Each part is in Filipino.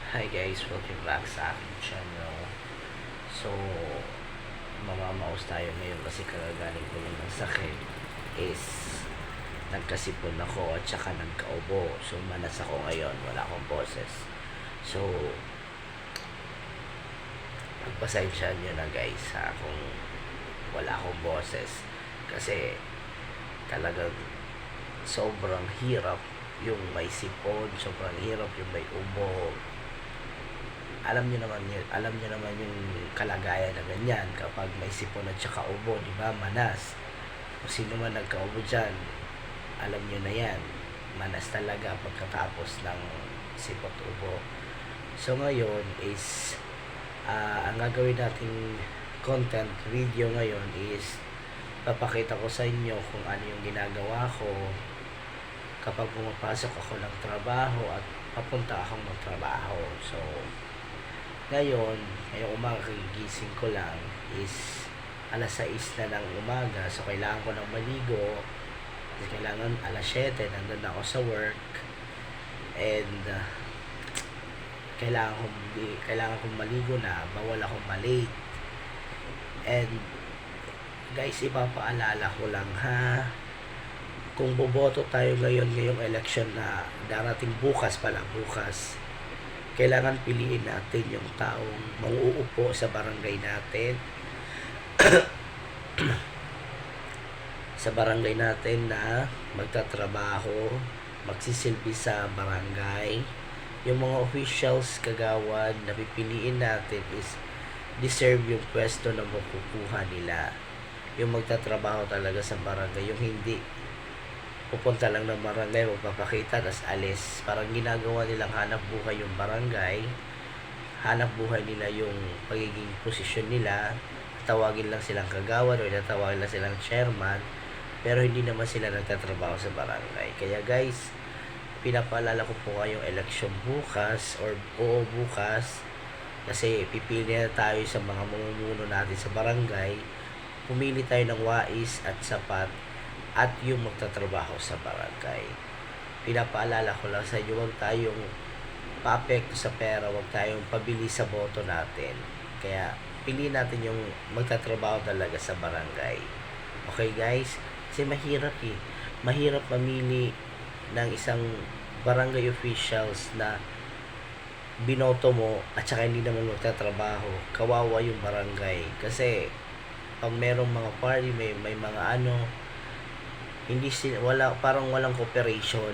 Hi guys, welcome back sa aking channel. So, mamamaos tayo ngayon kasi kagagaling ko lang ng sakit is nagkasipon ako at saka nagkaubo. So, manas ako ngayon, wala akong boses. So, pagpasensya nyo na guys ha, kung wala akong boses kasi talagang sobrang hirap yung may sipon, sobrang hirap yung may ubo. Alam niyo naman yung kalagayan na ganyan kapag may sipon at saka ubo, di ba? Manas. Kung sino man nagkaubo dyan, alam niyo na yan. Manas talaga pagkatapos ng sipot ubo. So ngayon is ang gagawin nating content video ngayon is papakita ko sa inyo kung ano yung ginagawa ko kapag pumapasok ako ng trabaho at papunta akong magtrabaho. So ngayong umaga kagigising ko lang is alas 6 na ng umaga. So kailangan ko ng maligo. Kailangan alas 7 nandun ako sa work. And kailangan kong maligo na bawal akong malate. And guys, ipapaalala ko lang ha, kung boboto tayo ngayong election na darating bukas, kailangan piliin natin yung taong mauupo sa barangay natin sa barangay natin na magtatrabaho, magsisilbi sa barangay. Yung mga officials, kagawad na pipiliin natin is deserve yung pwesto na makukuha nila. Yung magtatrabaho talaga sa barangay, yung hindi pupunta lang ng barangay, magpapakita, tas alis. Parang ginagawa nilang hanap buhay yung barangay. Hanap buhay nila yung pagiging posisyon nila. Tawagin lang silang kagawad o tawagin lang silang chairman. Pero hindi naman sila nagtatrabaho sa barangay. Kaya guys, pinapaalala ko po kayong election bukas bukas. Kasi pipili na tayo sa mga mamumuno natin sa barangay. Pumili tayo ng wais at sapat at yung magtatrabaho sa barangay. Pinapaalala ko lang sa inyo, huwag tayong paapekto sa pera, huwag tayong pabili sa boto natin. Kaya pili natin yung magtatrabaho talaga sa barangay. Okay guys? Kasi mahirap mamili ng isang barangay officials na binoto mo at saka hindi naman magtatrabaho. Kawawa yung barangay. Kasi pag merong mga party, may mga parang walang cooperation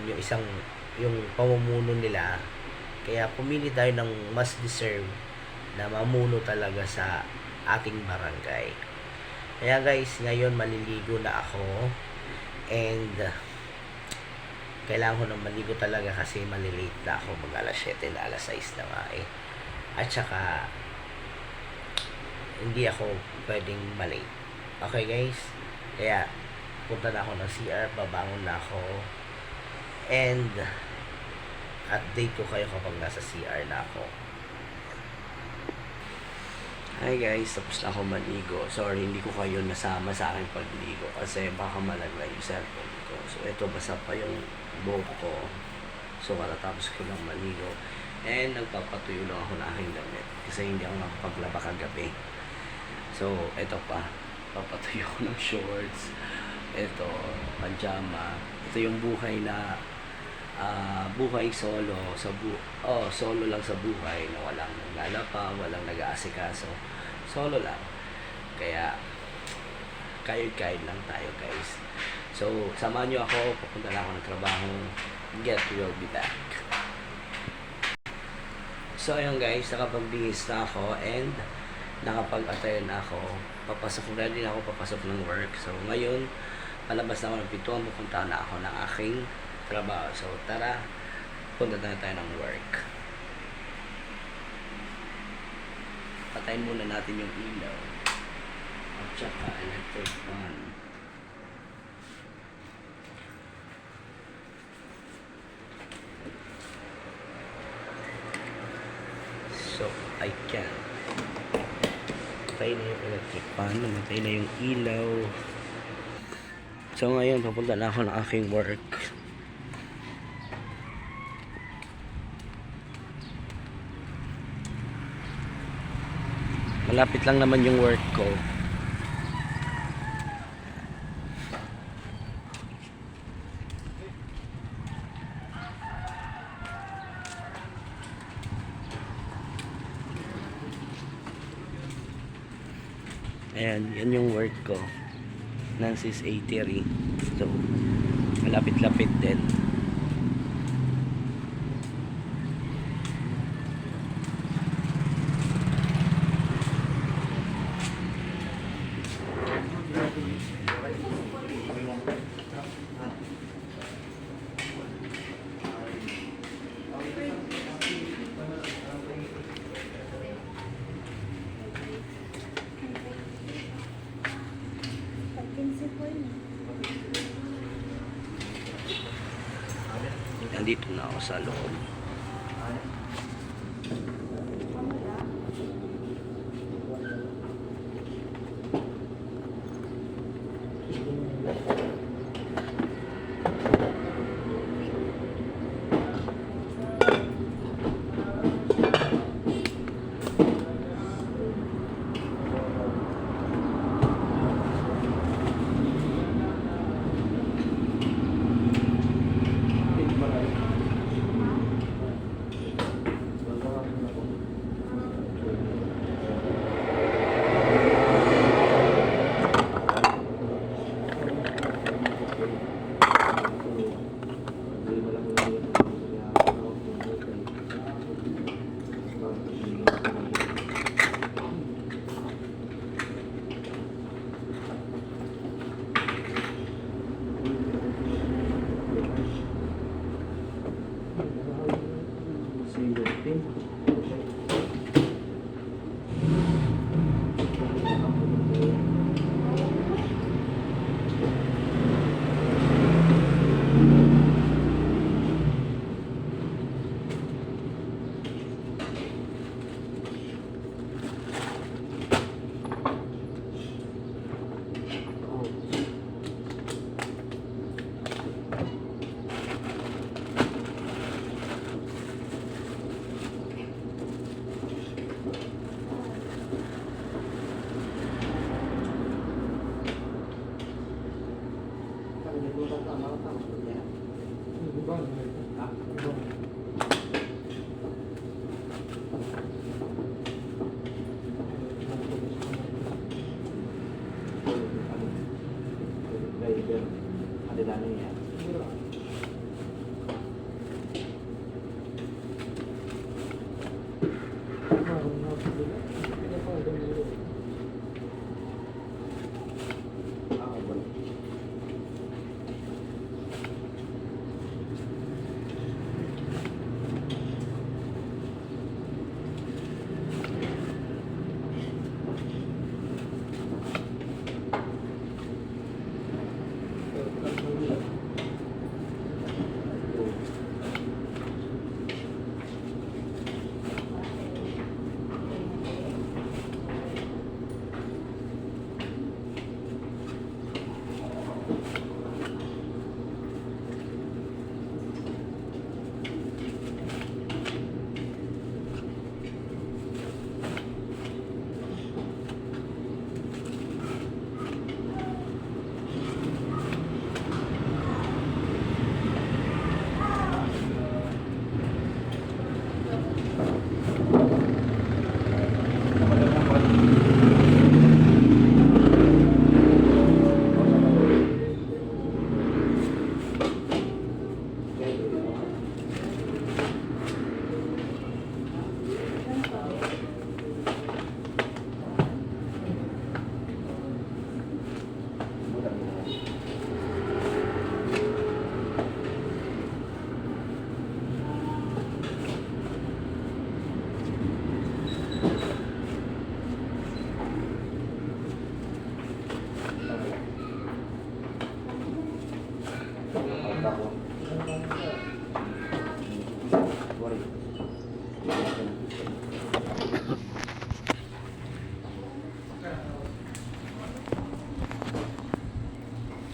yung pamumuno nila. Kaya pumili tayo ng mas deserve na mamuno talaga sa ating barangay. Kaya guys, ngayon maliligo na ako and kailangan ko nang maligo talaga kasi malilate na ako, mag alas 7 na, alas 6 na nga eh. At saka hindi ako pwedeng malate. Okay guys? Kaya punta na ako ng CR, babangon na ako and update ko kayo kapag nasa CR na ako. Hi guys, tapos na ako maligo. Sorry, hindi ko kayo nasama sa aking pagligo kasi baka malaglag yung cellphone ko. So ito, basa pa yung buhok ko. So katatapos ko lang maligo and nagpapatuyo lang ako ng aking damit kasi hindi ako nakapaglaba kagabi. So ito pa, papatuyo ko ng shorts. Ito, pajama. Ito yung buhay na buhay solo solo lang sa buhay na walang naglalapa, walang nag-aasikaso. Solo lang. Kaya kayod-kayod lang tayo guys. So, samahan nyo ako, papunta lang ako ng trabaho. Will be back. So, ayun guys, nakapagbihis na ako and nakapag-attire na ako. Ready na ako papasok ng work. So, ngayon, palabas na ako ng pintuan, pupunta na ako ng aking trabaho. So, tara, punta na tayo ng work. Patayin muna natin yung ilaw. At saka electric fan. So, I can. Patay na yung electric fan, namatay na yung ilaw. So ngayon, papunta na ako ng aking work. Malapit lang naman yung work ko. Ayan, yan yung work ko. Nancy's Eatery. So, malapit-lapit din. Nandito na ako sa loob.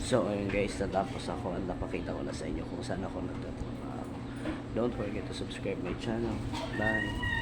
So ayun guys, natapos ako at napakita ko na sa inyo kung saan ako nagtatrabaho. Don't forget to subscribe my channel. Bye!